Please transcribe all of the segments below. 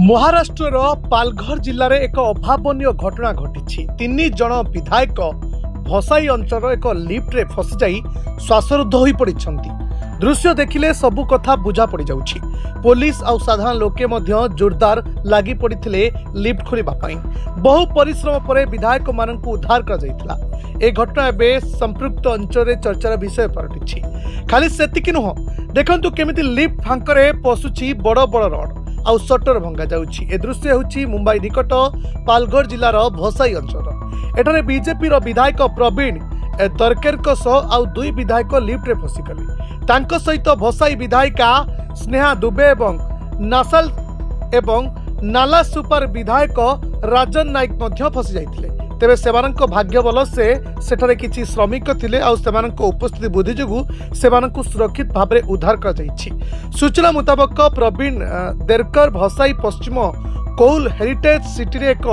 महाराष्ट्र पालघर जिले में एक अभावन घटना घटी। 3 जन विधायक भसाई अंचल एक लिफ्ट फसी जाई श्वासरुद्ध हो पड़ी। दृश्य देखिले सबु कथा बुझा पड़ जाउछि। पुलिस और साधारण लोके मध्य जोरदार लगी पड़ते लिफ्ट खोलिबा पई। बहु परिश्रम पर विधायक माननकु उद्धार कर जाइतला। ए घटना एबे संपृक्त अंचल चर्चार विषय पलटिछि। खाली सेतिक नुह, देखंतु केमिति लिफ्ट फांकरे पशुछि बड़ बड़ रड आउ सटर भंगा जाउछि। ए दृश्य होछि मुंबई निकट पालघर जिलार भसाई अंचल। एठारे बीजेपी रो विधायक प्रवीण दरकेर सह आउ 2 विधायक लिफ्ट रे फसिगले। तांको सहित भसाई विधायिका स्नेहा दुबे एवं नासाल एवं नाला सुपर विधायक राजन नायक मध्य फसी जाइथिले। तेबे सेमानंको भाग्य बल से सेठारे किछि श्रमिक थिले आउ सेमानंको उपस्थिति बुद्धि जोगु सेमानंको सुरक्षित भाबरे उद्धार कर जाइछि। सूचना मुताबक प्रवीण देरकर भसाई पश्चिम कौल हेरिटेज सिटी रे एक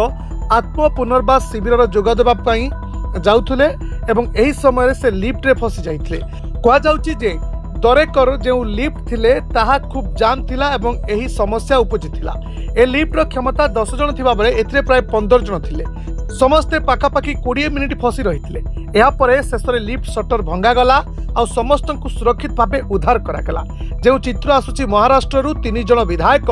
आत्म पुनर्वास शिविर जोग देबा पई जाउथले एवं एही समय से लिफ्ट रे फसी जाइथिले। कहा जाउछि जे दरेकर जो लिफ्ट थिले ताहा खूब जाम थिला एवं एही समस्या उपजि थिला। ए लिफ्ट रो क्षमता 10 जन थिबा बेले एथिरे प्राय 15 जन थिले। समस्ते पाखापाखि 20 मिनिट फसी रहिथिले। एहा परे शेषरे लिफ्ट शटर भंगा गला और समस्त को सुरक्षित भावे उद्धार करा गला। जो चित्र आसुची महाराष्ट्र 3 जन विधायक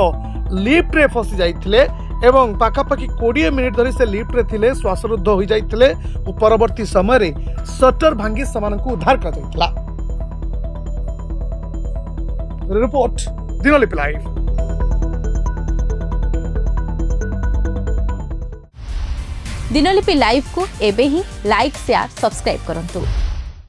लिफ्ट रे फसी जाइथिले एवं पाखापाखि 20 मिनिट धरी से लिफ्ट रे थिले, श्वासरुद्ध हो जाइथिले और परवर्ती समय रे शटर भांगी समानकु उद्धार कर जाइथिला। Report Dinalipi live. Dinalipi live को एबे ही लाइक शेयर सब्सक्राइब करंतु।